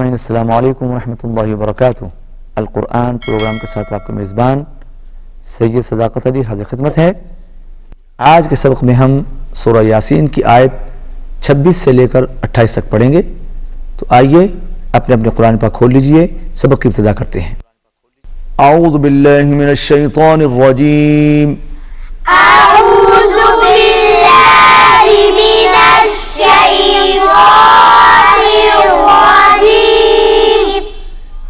السلام علیکم ورحمۃ اللہ وبرکاتہ۔ القرآن پروگرام کے ساتھ آپ کا میزبان سید صداقت علی حاضر خدمت ہے۔ آج کے سبق میں ہم سورہ یاسین کی آیت 26 سے لے کر 28 تک پڑھیں گے، تو آئیے اپنے اپنے قرآن پاک کھول لیجئے، سبق کی ابتدا کرتے ہیں۔ اعوذ باللہ من الشیطان الرجیم، أعوذ بالله من الشيطان الرجيم.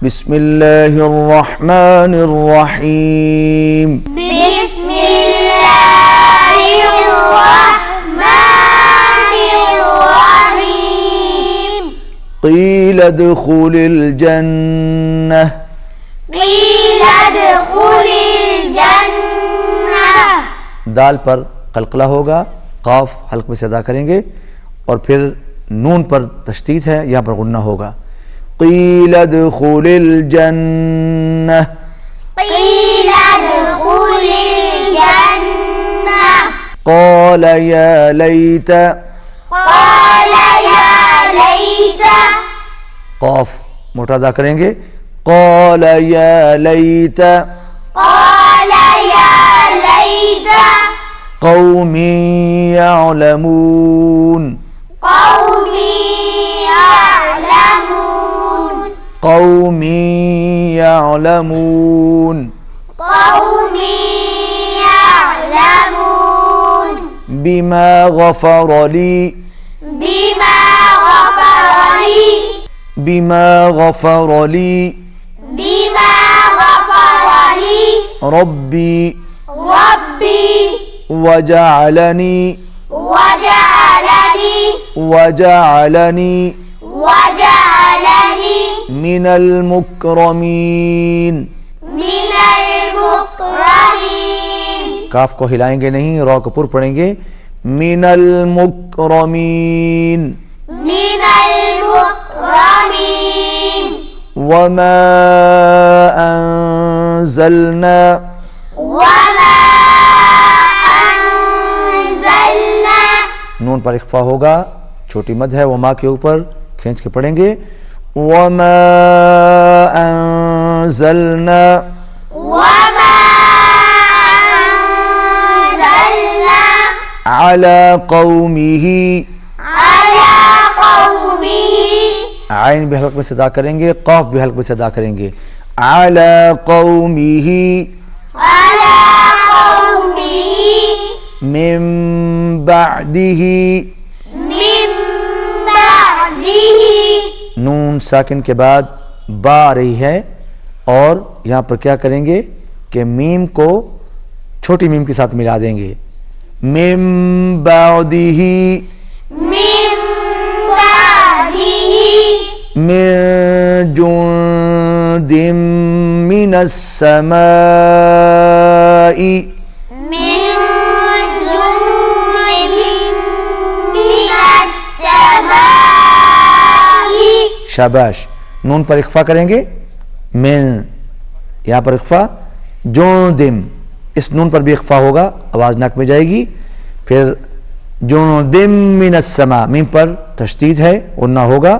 بسم اللہ الرحمن الرحیم۔ بسم الله الرحمن الرحيم. قیل ادخل الجنہ، قيل ادخل الجنة. دال پر قلقلہ ہوگا، قاف حلق میں سے ادا کریں گے، اور پھر نون پر تشدید ہے، یہاں پر غنہ ہوگا۔ قیل ادخل الجنہ، قيل ادخل الجنة. قال یا لیت، قال يا ليت. قاف موٹا ادا کریں گے، قال یا لیت قال يا ليت قوم یعلمون، قوم يعلمون. قوم یعلمون قوم يعلمون. بما غفر لی، بما غفر لي. بما غفر لی بما غفر لي ربی ربي وجعلنی وجعلني وجعلنی وجعلني من المکرمین۔ من المكرمين. کاف کو ہلائیں گے نہیں، را کو پر پڑھیں گے، من المکرمین۔ من المكرمين. وما انزلنا، وما أنزلنا. نون پر اخفا ہوگا، چھوٹی مد ہے، وما کے اوپر کھینچ کے پڑھیں گے، وما انزلنا وما أنزلنا على قومه، على قومه. عین بھی حلق میں سے ادا کریں گے، قاف بھی حلق میں سے ادا کریں گے، على قومه على قومه من بعده، من بعده. نون ساکن کے بعد با آ رہی ہے، اور یہاں پر کیا کریں گے کہ میم کو چھوٹی میم کے ساتھ ملا دیں گے، من بعده من بعده من جند من السماء، من جند من السماء. شاباش، نون پر اخفا کریں گے، من یہاں پر اخفا، جندم، اس نون پر بھی اخفا ہوگا، آواز ناک میں جائے گی، پھر جندم من السماء، میم پر تشدید ہے، غنہ ہوگا،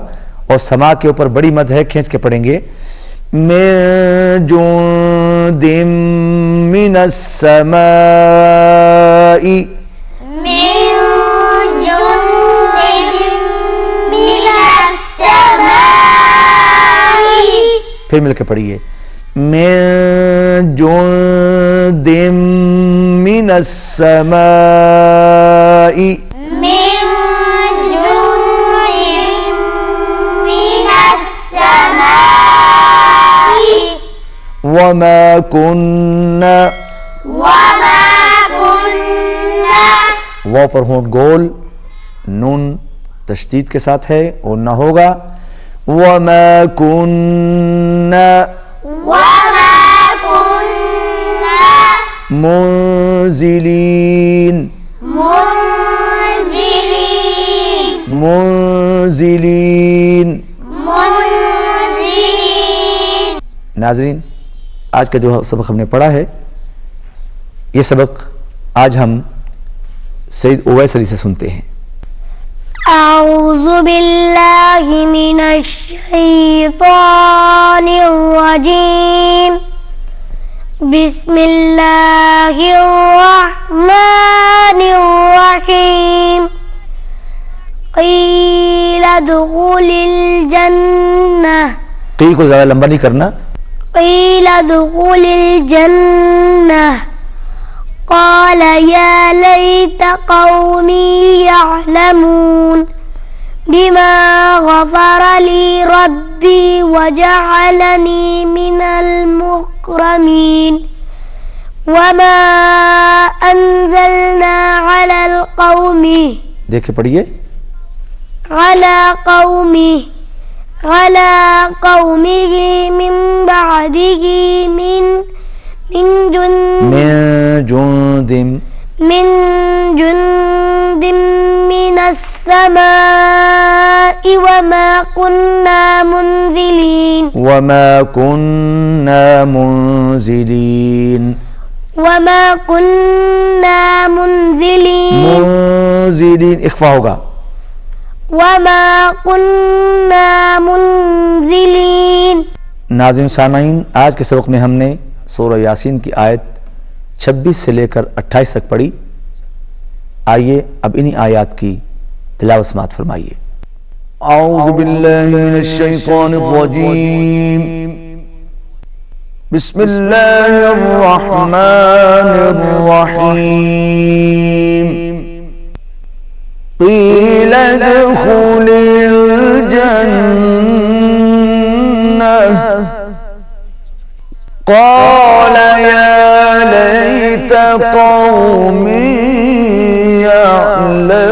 اور سما کے اوپر بڑی مد ہے، کھینچ کے پڑھیں گے، من جندم من السماء، من جند من السماء. پھر مل کے پڑھیے، من جند من السماء من جند من السماء. وما كنا، وما كنا. واو پر ہونٹ گول، نون تشدید کے ساتھ ہے، اور نہ ہوگا، وما كنا وما كنا منزلین، منزلين. منزلین۔ منزلين. ناظرین، آج کا جو سبق ہم نے پڑھا ہے، یہ سبق آج ہم سید اویس علی سے سنتے ہیں۔ أعوذ بالله من الشيطان الرجيم بسم الله الرحمن الرحيم قيل ادخل الجنة قی کو زیادہ لمبا نہیں کرنا. قيل ادخل الجنة قال يا ليت قومي يعلمون بما غفر لي ربي وجعلني من المكرمين وما أنزلنا على القوم دیکھے پڑھیے. على قومه من بعده من جند من السماء وما كنا منزلين منزلین اخفا ہوگا. وما كنا منزلين. ناظرین سامعین، آج کے سبق میں ہم نے سورہ یاسین کی آیت 26 سے لے کر 28 تک پڑھی. آئیے اب انہی آیات کی تلاوت سماعت فرمائیے. اعوذ باللہ من الشیطان الرجیم. بسم اللہ الرحمن الرحیم. قیل ادخل الجنہ قال يا ليت قومي يعلمون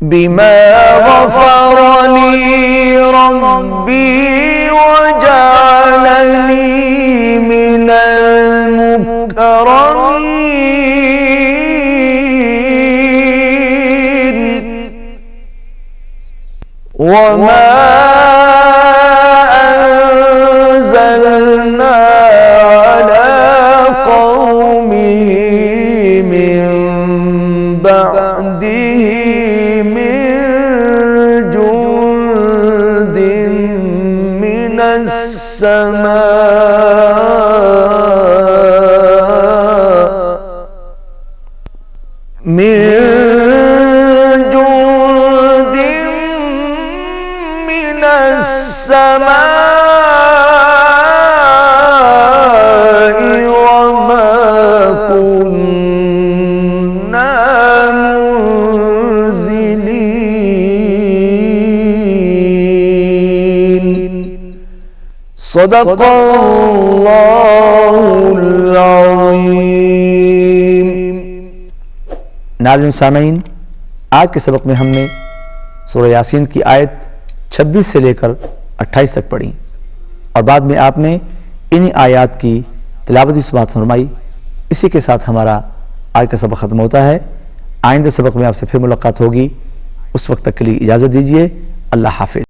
بما غفر لي ربي وجعلني من المكرمين وما أنزلنا على قومه من بعده من جند من السماء وما كنا منزلين. صدق اللہ العظیم. ناظرین سامعین، آج کے سبق میں ہم نے سورہ یاسین کی آیت 26 سے لے کر 28 تک پڑھی اور بعد میں آپ نے انہی آیات کی تلاوتی سماعت فرمائی. اسی کے ساتھ ہمارا آج کا سبق ختم ہوتا ہے. آئندہ سبق میں آپ سے پھر ملاقات ہوگی. اس وقت تک کے لیے اجازت دیجیے. اللہ حافظ.